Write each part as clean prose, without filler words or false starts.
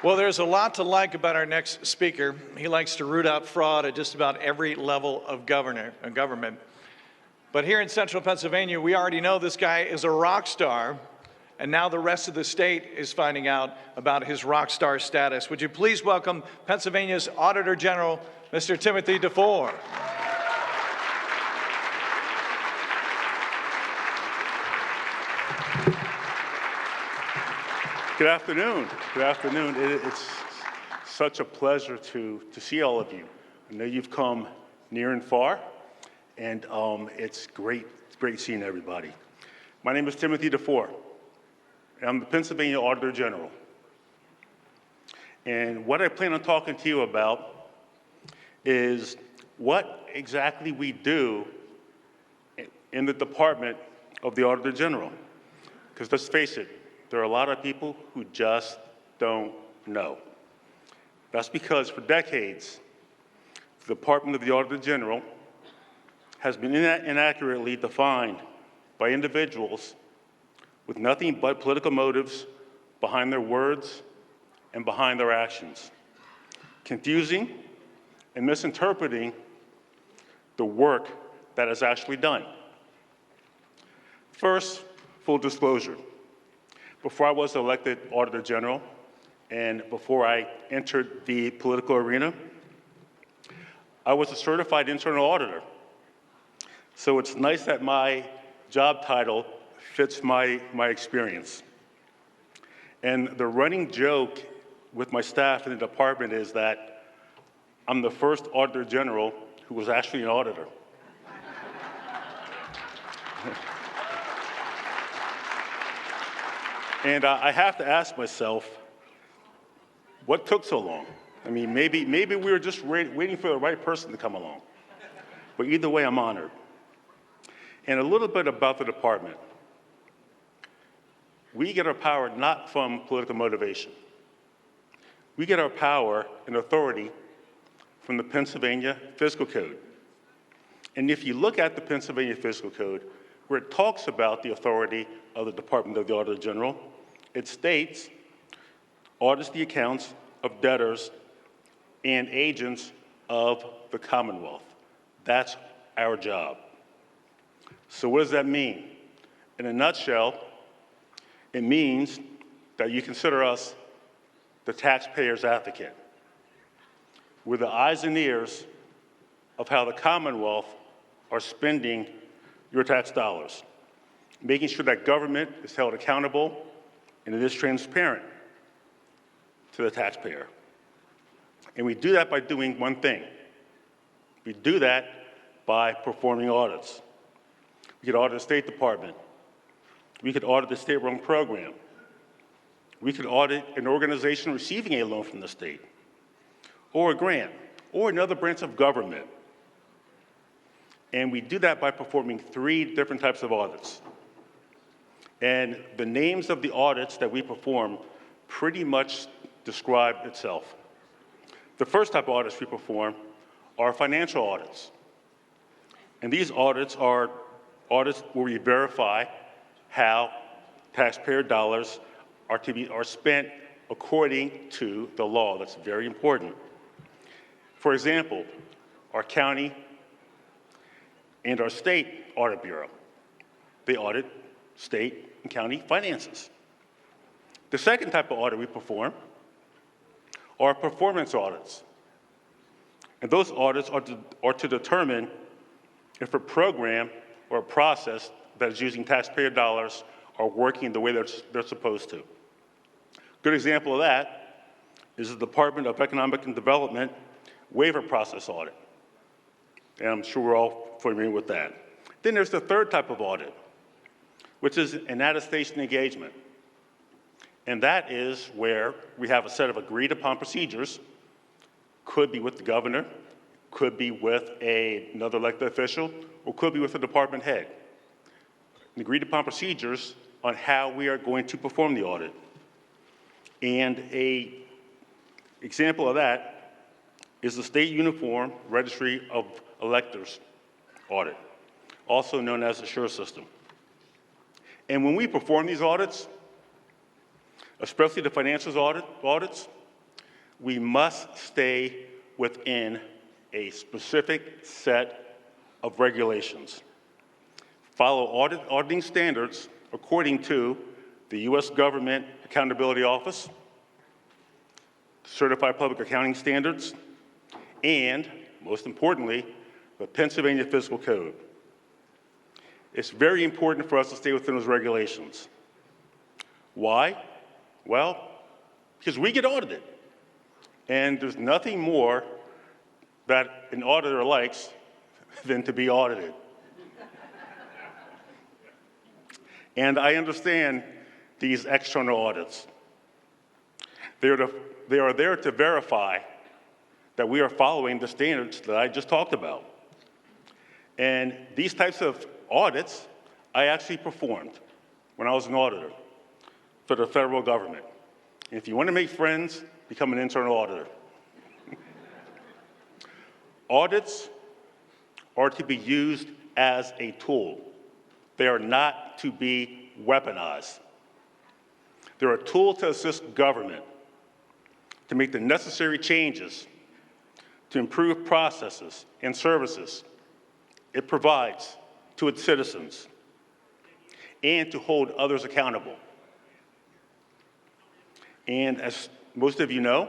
Well, there's a lot to like about our next speaker. He likes to root out fraud at just about every level of government. But here in central Pennsylvania, we already know this guy is a rock star, and now the rest of the state is finding out about his rock star status. Would you please welcome Pennsylvania's Auditor General, Mr. Timothy DeFoor. Good afternoon. Good afternoon. It's such a pleasure to see all of you. I know you've come near and far, and it's great seeing everybody. My name is Timothy DeFoor, and I'm the Pennsylvania Auditor General. And what I plan on talking to you about is what exactly we do in the Department of the Auditor General. Because let's face it, there are a lot of people who just don't know. That's because for decades, the Department of the Auditor General has been inaccurately defined by individuals with nothing but political motives behind their words and behind their actions, confusing and misinterpreting the work that is actually done. First, full disclosure. Before I was elected Auditor General and before I entered the political arena, I was a certified internal auditor. So it's nice that my job title fits my experience. And the running joke with my staff in the department is that I'm the first Auditor General who was actually an auditor. And I have to ask myself, what took so long? I mean, maybe we were just waiting for the right person to come along. But either way, I'm honored. And a little bit about the department. We get our power not from political motivation. We get our power and authority from the Pennsylvania Fiscal Code. And if you look at the Pennsylvania Fiscal Code, where it talks about the authority of the Department of the Auditor General, it states, audits the accounts of debtors and agents of the Commonwealth. That's our job. So what does that mean? In a nutshell, it means that you consider us the taxpayer's advocate. We're the eyes and ears of how the Commonwealth are spending your tax dollars, making sure that government is held accountable and it is transparent to the taxpayer. And we do that by doing one thing. We do that by performing audits. We could audit the State Department. We could audit the state-run program. We could audit an organization receiving a loan from the state, or a grant, or another branch of government. And we do that by performing 3 different types of audits. And the names of the audits that we perform pretty much describe itself. The first type of audits we perform are financial audits. And these audits are audits where we verify how taxpayer dollars are spent according to the law. That's very important. For example, our county and our state audit bureau, they audit state and county finances. The second type of audit we perform are performance audits. And those audits are to determine if a program or a process that is using taxpayer dollars are working the way they're supposed to. A good example of that is the Department of Economic and Development waiver process audit. And I'm sure we're all familiar with that. Then there's the third type of audit, which is an attestation engagement. And that is where we have a set of agreed upon procedures, could be with the governor, could be with another elected official, or could be with the department head. Agreed upon procedures on how we are going to perform the audit. And an example of that is the State Uniform Registry of Electors audit, also known as the SURE system. And when we perform these audits, especially the financials audits, we must stay within a specific set of regulations. Follow auditing standards according to the U.S. Government Accountability Office, Certified Public Accounting Standards, and, most importantly, the Pennsylvania Fiscal Code. It's very important for us to stay within those regulations. Why? Well, because we get audited. And there's nothing more that an auditor likes than to be audited. And I understand these external audits. They are there to verify that we are following the standards that I just talked about. And these types of audits I actually performed when I was an auditor for the federal government. And if you want to make friends, become an internal auditor. Audits are to be used as a tool. They are not to be weaponized. They're a tool to assist government to make the necessary changes to improve processes and services it provides to its citizens and to hold others accountable. And as most of you know,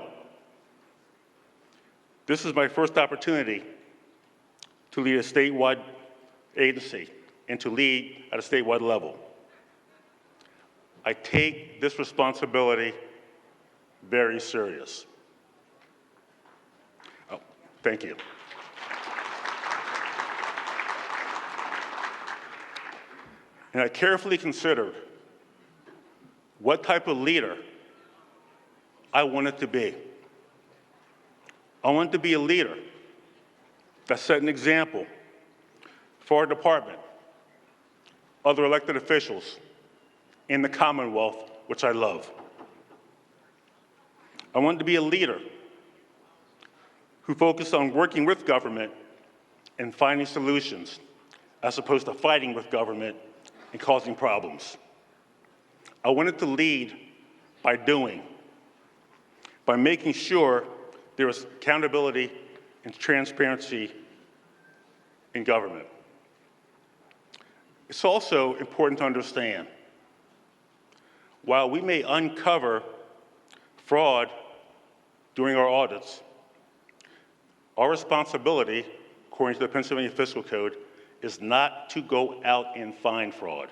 this is my first opportunity to lead a statewide agency and to lead at a statewide level. I take this responsibility very serious. Oh, thank you. And I carefully considered what type of leader I wanted to be. I wanted to be a leader that set an example for our department, other elected officials, in the Commonwealth, which I love. I wanted to be a leader who focused on working with government and finding solutions, as opposed to fighting with government and causing problems. I wanted to lead by doing, by making sure there was accountability and transparency in government. It's also important to understand, while we may uncover fraud during our audits, our responsibility, according to the Pennsylvania Fiscal Code, is not to go out and find fraud.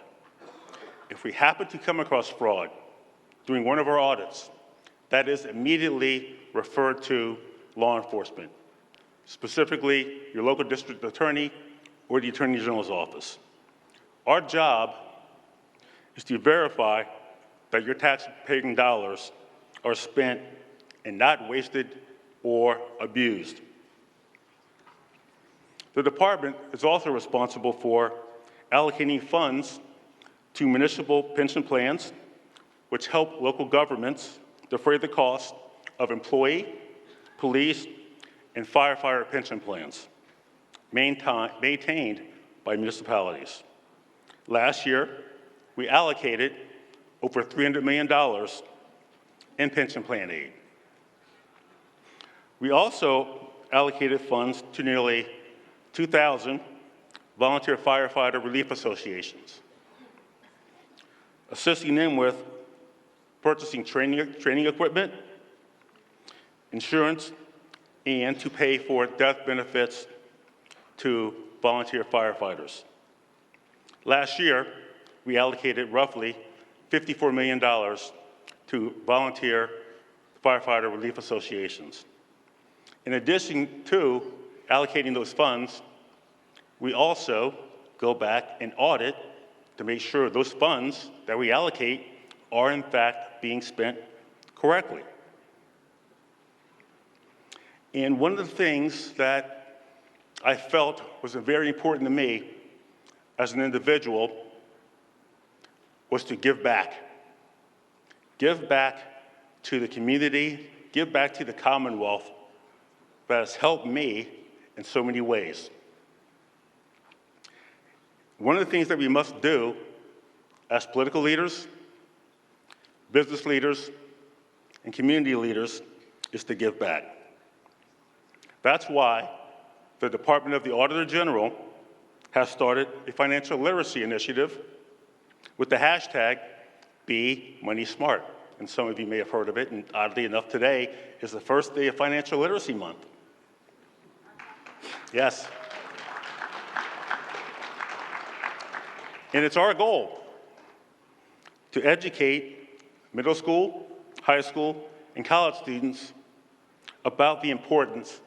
If we happen to come across fraud during one of our audits, that is immediately referred to law enforcement, specifically your local district attorney or the Attorney General's office. Our job is to verify that your tax-paying dollars are spent and not wasted or abused. The department is also responsible for allocating funds to municipal pension plans, which help local governments defray the cost of employee, police, and firefighter pension plans maintained by municipalities. Last year, we allocated over $300 million in pension plan aid. We also allocated funds to nearly 2,000 volunteer firefighter relief associations, assisting them with purchasing training equipment, insurance, and to pay for death benefits to volunteer firefighters. Last year, we allocated roughly $54 million to volunteer firefighter relief associations. In addition to allocating those funds, we also go back and audit to make sure those funds that we allocate are in fact being spent correctly. And one of the things that I felt was very important to me as an individual was to give back. Give back to the community, give back to the Commonwealth that has helped me in so many ways. One of the things that we must do as political leaders, business leaders, and community leaders is to give back. That's why the Department of the Auditor General has started a financial literacy initiative with the hashtag #BeMoneySmart. And some of you may have heard of it, and oddly enough, today is the first day of Financial Literacy Month. Yes. And it's our goal to educate middle school, high school, and college students about the importance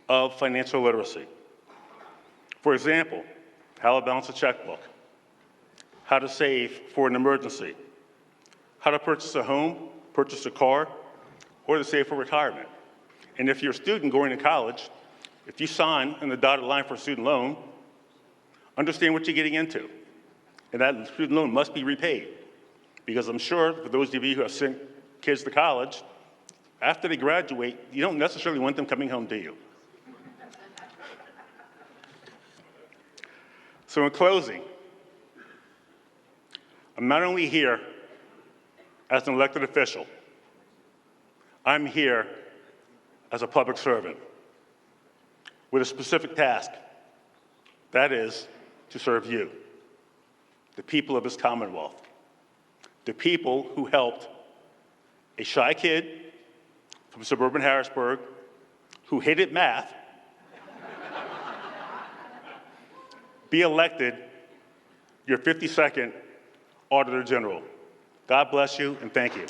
of financial literacy. For example, how to balance a checkbook, how to save for an emergency, how to purchase a home, purchase a car, or to save for retirement. And if you're a student going to college, if you sign on the dotted line for a student loan, understand what you're getting into. And that student loan must be repaid. Because I'm sure for those of you who have sent kids to college, after they graduate, you don't necessarily want them coming home, do you? So in closing, I'm not only here as an elected official, I'm here as a public servant with a specific task. That is to serve you, the people of this Commonwealth, the people who helped a shy kid from suburban Harrisburg who hated math be elected your 52nd Auditor General. God bless you, and thank you.